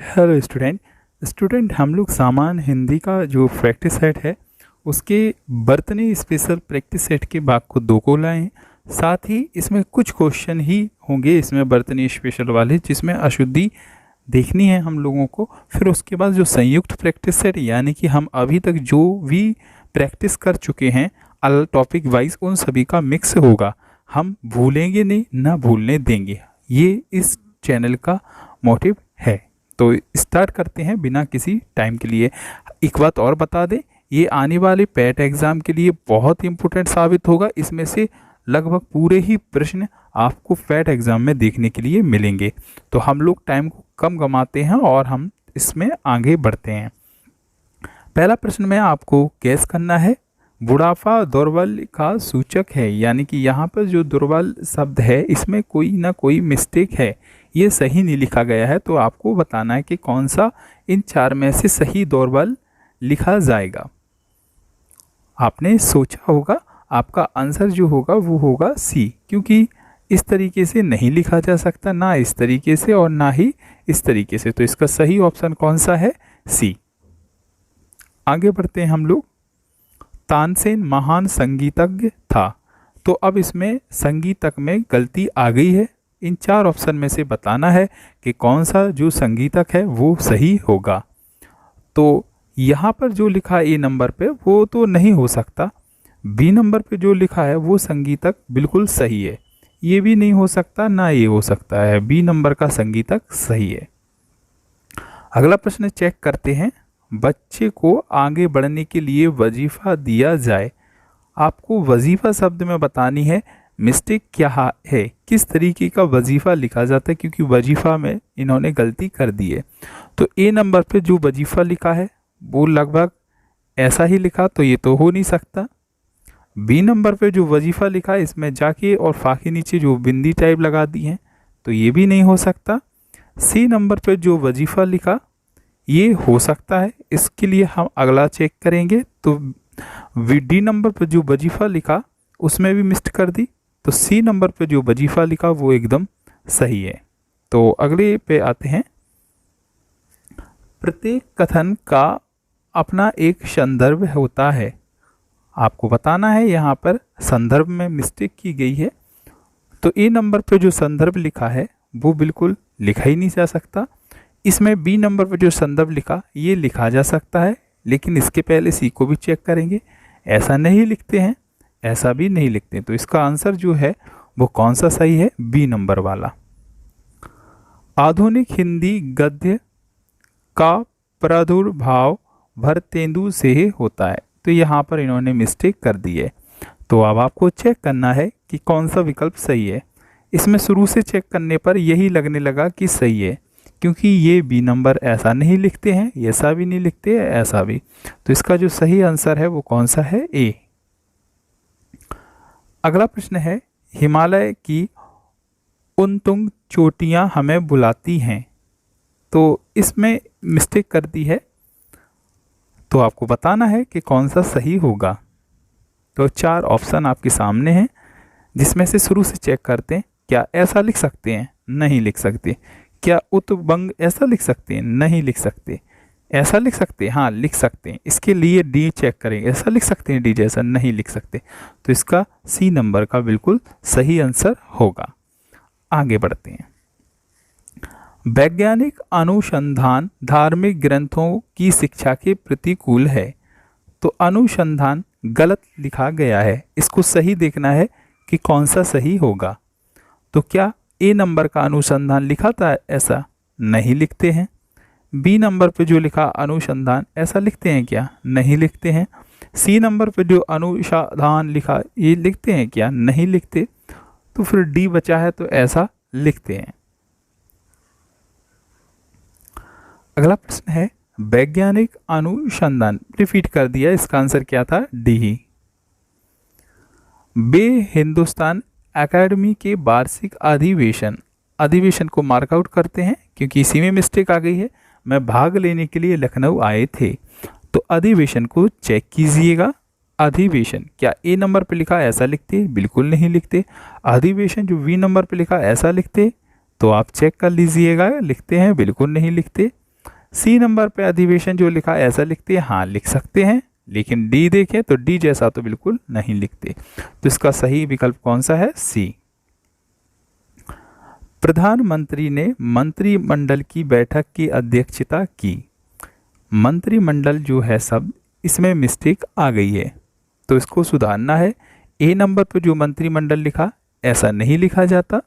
Hello student हम लोग सामान्य हिंदी का जो प्रैक्टिस सेट है उसके बर्तनी स्पेशल प्रैक्टिस सेट के भाग को 2 को लाए हैं। साथ ही इसमें कुछ क्वेश्चन ही होंगे इसमें बर्तनी स्पेशल वाले, जिसमें अशुद्धि देखनी है हम लोगों को। फिर उसके बाद जो संयुक्त प्रैक्टिस सेट यानी कि हम अभी तक जो भी प्रैक्टिस कर चुके हैं अल टॉपिक वाइज उन सभी का मिक्स होगा। हम भूलेंगे नहीं, ना भूलने देंगे, ये इस चैनल का मोटिव है। तो स्टार्ट करते हैं बिना किसी टाइम के लिए। एक बात और बता दें, ये आने वाले पैट एग्ज़ाम के लिए बहुत इंपॉर्टेंट साबित होगा। इसमें से लगभग पूरे ही प्रश्न आपको पैट एग्ज़ाम में देखने के लिए मिलेंगे। तो हम लोग टाइम को कम गंवाते हैं और हम इसमें आगे बढ़ते हैं। पहला प्रश्न में आपको गैस करना है, बुढ़ापा दुर्बल का सूचक है, यानी कि यहाँ पर जो दुर्बल शब्द है इसमें कोई ना कोई मिस्टेक है, ये सही नहीं लिखा गया है। तो आपको बताना है कि कौन सा इन 4 में से सही दुर्बल लिखा जाएगा। आपने सोचा होगा आपका आंसर जो होगा वो होगा सी, क्योंकि इस तरीके से नहीं लिखा जा सकता, ना इस तरीके से और ना ही इस तरीके से। तो इसका सही ऑप्शन कौन सा है? सी। आगे बढ़ते हैं हम लोग। तानसेन महान संगीतज्ञ था। तो अब इसमें संगीतक में गलती आ गई है। इन 4 ऑप्शन में से बताना है कि कौन सा जो संगीतक है वो सही होगा। तो यहाँ पर जो लिखा है ए नंबर पे वो तो नहीं हो सकता। बी नंबर पे जो लिखा है वो संगीतक बिल्कुल सही है। ये भी नहीं हो सकता, ना ये हो सकता है। बी नंबर का संगीतक सही है। अगला प्रश्न चेक करते हैं। बच्चे को आगे बढ़ने के लिए वजीफ़ा दिया जाए। आपको वजीफ़ा शब्द में बतानी है मिस्टेक क्या है, किस तरीके का वजीफ़ा लिखा जाता है, क्योंकि वजीफ़ा में इन्होंने गलती कर दी है। तो ए नंबर पे जो वजीफ़ा लिखा है वो लगभग ऐसा ही लिखा, तो ये तो हो नहीं सकता। बी नंबर पे जो वजीफ़ा लिखा है इसमें जाके और फा के नीचे जो बिंदी टाइप लगा डी हैं, तो ये भी नहीं हो सकता। सी नंबर पे जो वजीफ़ा लिखा ये हो सकता है, इसके लिए हम अगला चेक करेंगे। तो डी नंबर पे जो वजीफ़ा लिखा उसमें भी मिस्टेक कर दी, तो सी नंबर पे जो वजीफ़ा लिखा वो एकदम सही है। तो अगले पे आते हैं। प्रत्येक कथन का अपना एक संदर्भ होता है। आपको बताना है यहाँ पर संदर्भ में मिस्टेक की गई है। तो ए नंबर पे जो संदर्भ लिखा है वो बिल्कुल लिखा ही नहीं जा सकता। इसमें बी नंबर पे जो संदर्भ लिखा ये लिखा जा सकता है, लेकिन इसके पहले सी को भी चेक करेंगे। ऐसा नहीं लिखते हैं, ऐसा भी नहीं लिखते। तो इसका आंसर जो है वो कौन सा सही है? बी नंबर वाला। आधुनिक हिंदी गद्य का प्रादुर्भाव भरतेंदु से होता है। तो यहाँ पर इन्होंने मिस्टेक कर दी है। तो अब आपको चेक करना है कि कौन सा विकल्प सही है। इसमें शुरू से चेक करने पर यही लगने लगा कि सही है, क्योंकि ये बी नंबर ऐसा नहीं लिखते हैं, ऐसा भी नहीं लिखते, ऐसा भी। तो इसका जो सही आंसर है वो कौन सा है? ए। अगला प्रश्न है। हिमालय की उनतुंग चोटियां हमें बुलाती हैं। तो इसमें मिस्टेक कर दी है, तो आपको बताना है कि कौन सा सही होगा। तो 4 ऑप्शन आपके सामने हैं, जिसमें से शुरू से चेक करते हैं। क्या ऐसा लिख सकते हैं? नहीं लिख सकते। क्या उत्तुंग ऐसा लिख सकते हैं? नहीं लिख सकते। ऐसा लिख सकते हैं? हाँ लिख सकते हैं। इसके लिए डी चेक करेंगे। ऐसा लिख सकते हैं? डी जैसा नहीं लिख सकते। तो इसका सी नंबर का बिल्कुल सही आंसर होगा। आगे बढ़ते हैं। वैज्ञानिक अनुसंधान धार्मिक ग्रंथों की शिक्षा के प्रतिकूल है। तो अनुसंधान गलत लिखा गया है, इसको सही देखना है कि कौन सा सही होगा। तो क्या ए नंबर का अनुसंधान लिखा था? ऐसा नहीं लिखते हैं। बी नंबर पे जो लिखा अनुसंधान ऐसा लिखते हैं क्या? नहीं लिखते हैं। सी नंबर पे जो अनुसंधान लिखा ये लिखते हैं क्या? नहीं लिखते। तो फिर डी बचा है, तो ऐसा लिखते हैं। अगला प्रश्न है। वैज्ञानिक अनुसंधान रिपीट कर दिया, इसका आंसर क्या था? डी ही। बे हिंदुस्तान एकेडमी के वार्षिक अधिवेशन को मार्कआउट करते हैं, क्योंकि इसी में मिस्टेक आ गई है। मैं भाग लेने के लिए लखनऊ आए थे। तो अधिवेशन को चेक कीजिएगा। अधिवेशन क्या ए नंबर पे लिखा ऐसा लिखते? बिल्कुल नहीं लिखते। अधिवेशन जो बी नंबर पे लिखा ऐसा लिखते? तो आप चेक कर लीजिएगा, लिखते हैं? बिल्कुल नहीं लिखते। सी नंबर पे अधिवेशन जो लिखा ऐसा लिखते हैं, हाँ लिख सकते हैं, लेकिन डी देखें तो डी जैसा तो बिल्कुल नहीं लिखते। तो इसका सही विकल्प कौन सा है? सी। प्रधानमंत्री ने मंत्रिमंडल की बैठक की अध्यक्षता की। मंत्रिमंडल जो है शब्द, इसमें मिस्टेक आ गई है, तो इसको सुधारना है। ए नंबर पे जो मंत्रिमंडल लिखा ऐसा नहीं लिखा जाता,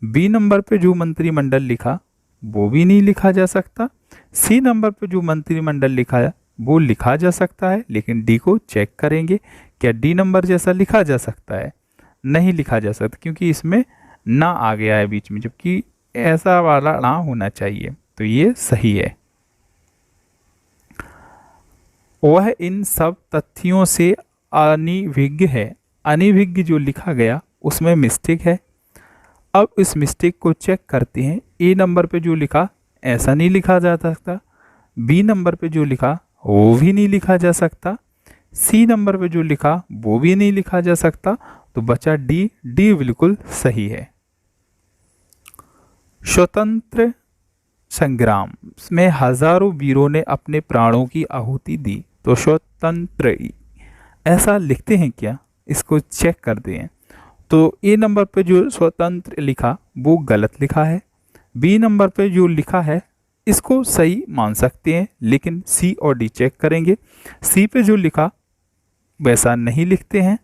बी नंबर पे जो मंत्रिमंडल लिखा वो भी नहीं लिखा जा सकता, सी नंबर पे जो मंत्रिमंडल लिखा है वो लिखा जा सकता है, लेकिन डी को चेक करेंगे क्या डी नंबर जैसा लिखा जा सकता है? नहीं लिखा जा सकता, क्योंकि इसमें ना आ गया है बीच में, जबकि ऐसा वाला ना होना चाहिए। तो ये सही है। वह इन सब तथ्यों से अनभिज्ञ है। अनभिज्ञ जो लिखा गया उसमें मिस्टेक है। अब इस मिस्टेक को चेक करते हैं। ए नंबर पे जो लिखा ऐसा नहीं लिखा जा सकता, बी नंबर पे जो लिखा वो भी नहीं लिखा जा सकता, सी नंबर पे जो लिखा वो भी नहीं लिखा जा सकता, तो बचा डी। डी बिल्कुल सही है। स्वतंत्र संग्राम में हजारों वीरों ने अपने प्राणों की आहुति दी। तो स्वतंत्र ऐसा लिखते हैं क्या? इसको चेक करते हैं। तो ए नंबर पे जो स्वतंत्र लिखा वो गलत लिखा है, बी नंबर पे जो लिखा है इसको सही मान सकते हैं, लेकिन सी और डी चेक करेंगे। सी पे जो लिखा वैसा नहीं लिखते हैं,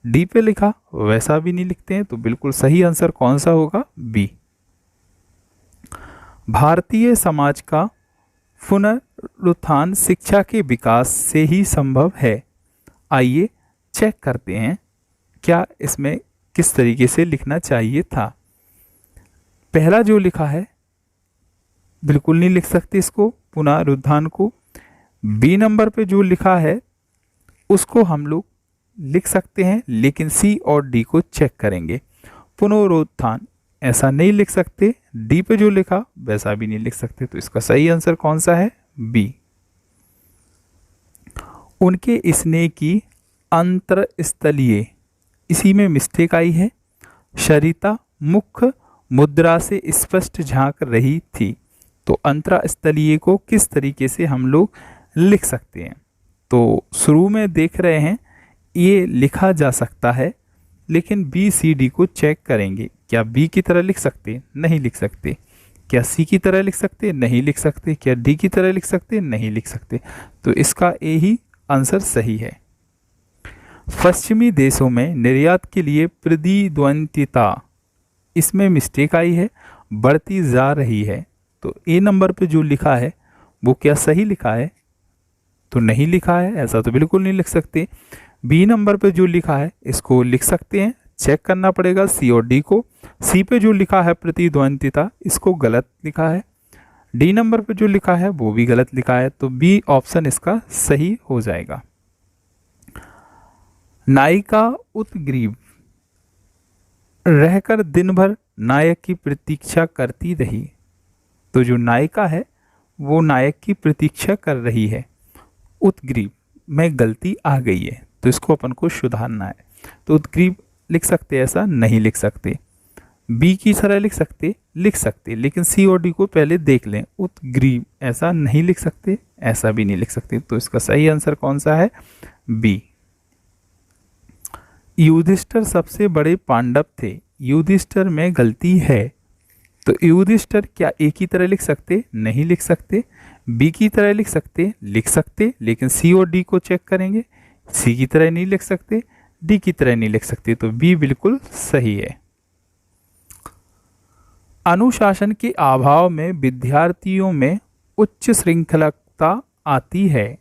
डी पे लिखा वैसा भी नहीं लिखते हैं, तो बिल्कुल सही आंसर कौन सा होगा? बी। भारतीय समाज का पुनरुत्थान शिक्षा के विकास से ही संभव है। आइए चेक करते हैं क्या इसमें किस तरीके से लिखना चाहिए था। पहला जो लिखा है बिल्कुल नहीं लिख सकते इसको, पुनरुत्थान को। बी नंबर पे जो लिखा है उसको हम लोग लिख सकते हैं, लेकिन सी और डी को चेक करेंगे। पुनरुत्थान ऐसा नहीं लिख सकते, डी पे जो लिखा वैसा भी नहीं लिख सकते, तो इसका सही आंसर कौन सा है? बी। उनके स्नेह की अंतरस्थलीय, इसी में मिस्टेक आई है। सरिता मुख्य मुद्रा से स्पष्ट झांक रही थी। तो अंतरस्थलीय को किस तरीके से हम लोग लिख सकते हैं? तो शुरू में देख रहे हैं ये लिखा जा सकता है, लेकिन बी सी डी को चेक करेंगे। क्या बी की तरह लिख सकते? नहीं लिख सकते। क्या सी की तरह लिख सकते? नहीं लिख सकते। क्या डी की तरह लिख सकते? नहीं लिख सकते। तो इसका ए ही आंसर सही है। पश्चिमी देशों में निर्यात के लिए प्रतिद्वंद्विता, इसमें मिस्टेक आई है, बढ़ती जा रही है। तो ए नंबर पे जो लिखा है वो क्या सही लिखा है? तो नहीं लिखा है, ऐसा तो बिल्कुल नहीं लिख सकते। बी नंबर पे जो लिखा है इसको लिख सकते हैं, चेक करना पड़ेगा सी और डी को। सी पे जो लिखा है प्रतिद्वंद्विता, इसको गलत लिखा है। डी नंबर पे जो लिखा है वो भी गलत लिखा है, तो बी ऑप्शन इसका सही हो जाएगा। नायिका उत्ग्रीव रहकर दिन भर नायक की प्रतीक्षा करती रही। तो जो नायिका है वो नायक की प्रतीक्षा कर रही है। उत्ग्रीव में गलती आ गई है, तो इसको अपन को सुधारना है। तो उत्ग्रीव लिख सकते, ऐसा नहीं लिख सकते। बी की तरह लिख सकते, लेकिन सी और डी को पहले देख लें। उत्ग्रीव ऐसा नहीं लिख सकते, ऐसा भी नहीं लिख सकते, तो इसका सही आंसर कौन सा है? बी। युधिष्ठिर सबसे बड़े पांडव थे। युधिष्ठिर में गलती है, तो युधिष्ठिर क्या ए की तरह लिख सकते? नहीं लिख सकते। बी की तरह लिख सकते, लेकिन सी और डी को चेक करेंगे। सी की तरह नहीं लिख सकते, डी की तरह नहीं लिख सकते, तो बी बिल्कुल सही है। अनुशासन के अभाव में विद्यार्थियों में उच्च श्रृंखलता आती है,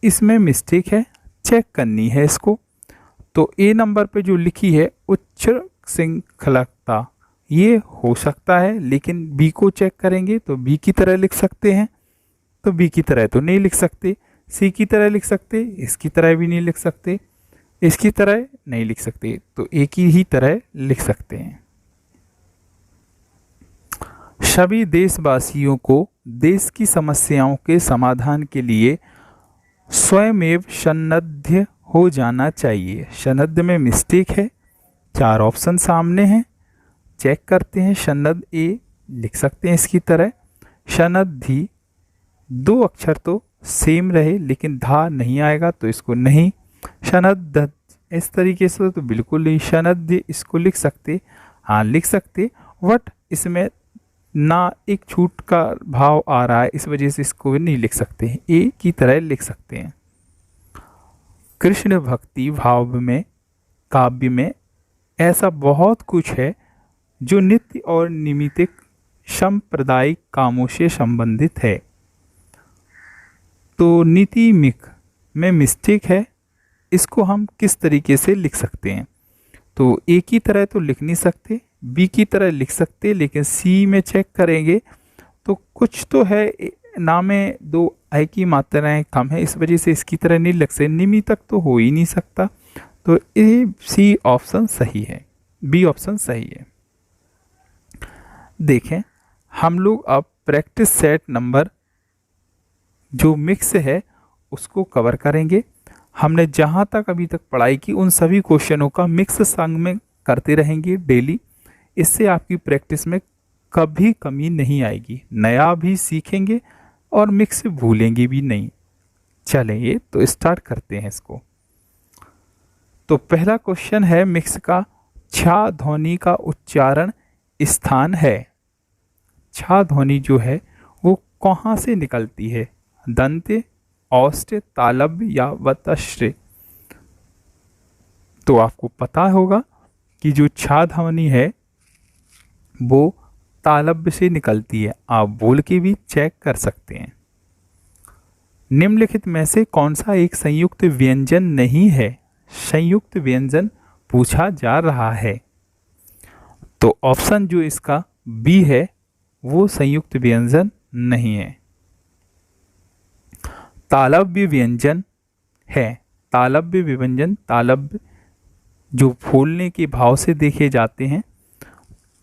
इसमें मिस्टेक है, चेक करनी है इसको। तो ए नंबर पे जो लिखी है उच्च श्रृंखलता, ये हो सकता है, लेकिन बी को चेक करेंगे तो बी की तरह लिख सकते हैं, तो बी की तरह तो नहीं लिख सकते। सी की तरह लिख सकते, इसकी तरह भी नहीं लिख सकते, इसकी तरह नहीं लिख सकते, तो ए की ही तरह लिख सकते हैं। सभी देशवासियों को देश की समस्याओं के समाधान के लिए स्वयमेव सन्नद्ध हो जाना चाहिए। सन्नद्ध में मिस्टेक है, 4 ऑप्शन सामने हैं, चेक करते हैं। सन्नद्ध ए लिख सकते हैं इसकी तरह, सन्नद्धि दो अक्षर तो सेम रहे लेकिन धा नहीं आएगा तो इसको नहीं। शनद इस तरीके से तो बिल्कुल नहीं। शनद इसको लिख सकते, हाँ लिख सकते, बट इसमें ना एक छूट का भाव आ रहा है, इस वजह से इसको नहीं लिख सकते हैं, ए की तरह लिख सकते हैं। कृष्ण भक्ति भाव में काव्य में ऐसा बहुत कुछ है जो नित्य और निमित्तिक सांप्रदायिक कामों से संबंधित है। तो नीति मिक में मिस्टेक है, इसको हम किस तरीके से लिख सकते हैं? तो ए की तरह तो लिख नहीं सकते, बी की तरह लिख सकते, लेकिन सी में चेक करेंगे तो कुछ तो है, ना में दो आई की मात्राएं कम है, इस वजह से इसकी तरह नहीं लिख सकते। निमी तक तो हो ही नहीं सकता, तो ए सी ऑप्शन सही है, बी ऑप्शन सही है। देखें हम लोग अब प्रैक्टिस सेट नंबर जो मिक्स है उसको कवर करेंगे। हमने जहाँ तक अभी तक पढ़ाई की उन सभी क्वेश्चनों का मिक्स संग में करते रहेंगे डेली। इससे आपकी प्रैक्टिस में कभी कमी नहीं आएगी, नया भी सीखेंगे और मिक्स भूलेंगे भी नहीं। चलिए तो स्टार्ट करते हैं इसको। तो पहला क्वेश्चन है मिक्स का, छा ध्वनि का उच्चारण स्थान है। छा ध्वनि जो है वो कहाँ से निकलती है? दंत्य, औष्ठ, तालव्य या वतश्र? तो आपको पता होगा कि जो छा ध्वनि है वो तालव्य से निकलती है, आप बोल के भी चेक कर सकते हैं। निम्नलिखित में से कौन सा एक संयुक्त व्यंजन नहीं है? संयुक्त व्यंजन पूछा जा रहा है, तो ऑप्शन जो इसका बी है वो संयुक्त व्यंजन नहीं है, तालव्य व्यंजन है। तालव्य व्यंजन, तालव्य जो फूलने के भाव से देखे जाते हैं,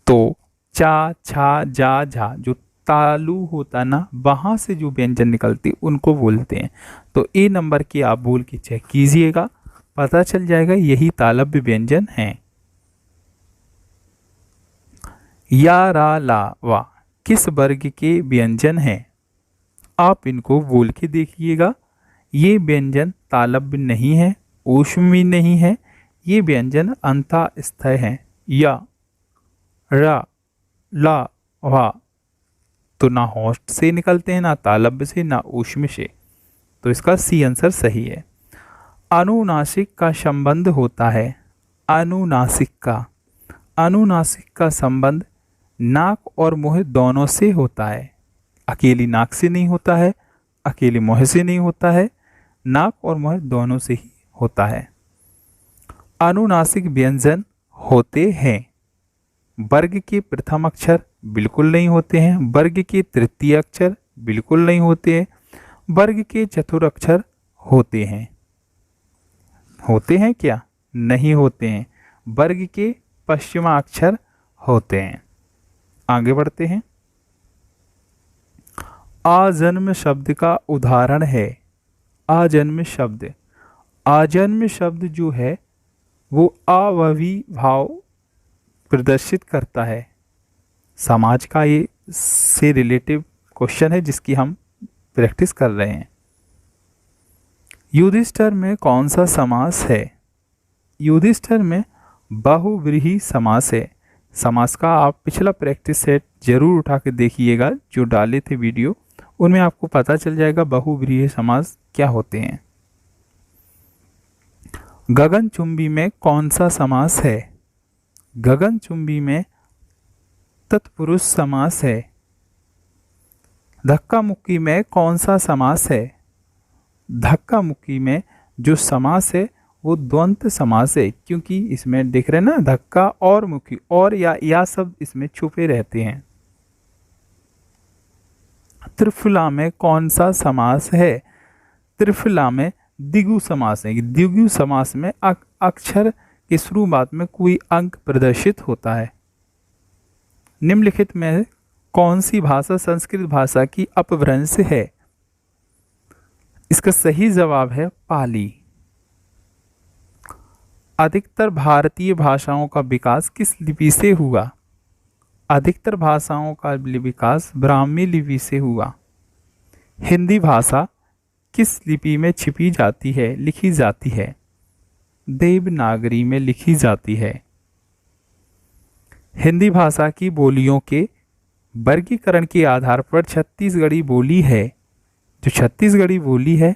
तो चा, छा, जा, झा जो तालु होता ना, वहाँ से जो व्यंजन निकलती उनको बोलते हैं। तो ए नंबर की आप बोल के चेक कीजिएगा, पता चल जाएगा यही तालव्य व्यंजन है। या, रा, ला, वा किस वर्ग के व्यंजन हैं? आप इनको बोल के देखिएगा। ये व्यंजन तालव्य नहीं है, ऊष्म भी नहीं है, ये व्यंजन अंतःस्थय है। या, रा, ला, वा तो ना होस्ट से निकलते हैं, ना तालव्य से, ना ऊष्म से, तो इसका सी आंसर सही है। अनुनासिक का संबंध होता है। अनुनासिक का संबंध नाक और मुंह दोनों से होता है। अकेली नाक से नहीं होता है, अकेले मुंह से नहीं होता है, नाक और मुंह दोनों से ही होता है। अनुनासिक व्यंजन होते हैं। वर्ग के प्रथम अक्षर बिल्कुल नहीं होते हैं, वर्ग के तृतीय अक्षर बिल्कुल नहीं होते हैं, वर्ग के चतुर्थ अक्षर होते हैं। होते हैं क्या? नहीं होते हैं। वर्ग के पश्चिमा अक्षर होते हैं। आगे बढ़ते हैं। आजन्म शब्द का उदाहरण है। आजन्म शब्द जो है वो अवयवी भाव प्रदर्शित करता है। समाज का ये से रिलेटिव क्वेश्चन है जिसकी हम प्रैक्टिस कर रहे हैं। युधिष्ठिर में कौन सा समास है? युधिष्ठिर में बहुव्रीहि समास है। समास का आप पिछला प्रैक्टिस सेट जरूर उठा के देखिएगा, जो डाले थे वीडियो, उनमें आपको पता चल जाएगा बहुव्रीहि समास क्या होते हैं। गगनचुंबी में कौन सा समास है? गगनचुंबी में तत्पुरुष समास है। धक्का मुक्की में कौन सा समास है? धक्का मुक्की में जो समास है वो द्वंद्व समास है, क्योंकि इसमें दिख रहे ना धक्का और मुक्की, और या शब्द इसमें छुपे रहते हैं। त्रिफला में कौन सा समास है? त्रिफला में द्विगु समास है। द्विगु समास में अक्षर के शुरुआत में कोई अंक प्रदर्शित होता है। निम्नलिखित में कौन सी भाषा संस्कृत भाषा की अपभ्रंश है? इसका सही जवाब है पाली। अधिकतर भारतीय भाषाओं का विकास किस लिपि से हुआ? अधिकतर भाषाओं का विकास ब्राह्मी लिपि से हुआ। हिंदी भाषा किस लिपि में छिपी जाती है, लिखी जाती है? देवनागरी में लिखी जाती है। हिंदी भाषा की बोलियों के वर्गीकरण के आधार पर छत्तीसगढ़ी बोली है, जो छत्तीसगढ़ी बोली है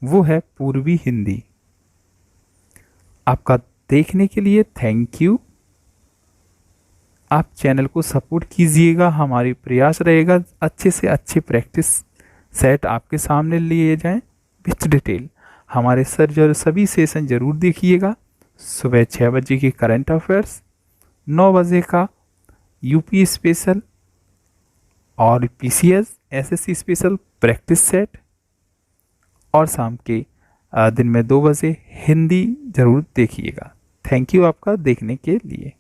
वो है पूर्वी हिंदी। आपका देखने के लिए थैंक यू। आप चैनल को सपोर्ट कीजिएगा, हमारी प्रयास रहेगा अच्छे से अच्छे प्रैक्टिस सेट आपके सामने लिए जाएं विथ डिटेल। हमारे सभी सेशन जरूर देखिएगा। सुबह 6 बजे की करंट अफेयर्स, 9 बजे का यूपी स्पेशल और PCS SSC special practice set, और शाम के दिन में 2 बजे हिंदी जरूर देखिएगा। थैंक यू आपका देखने के लिए।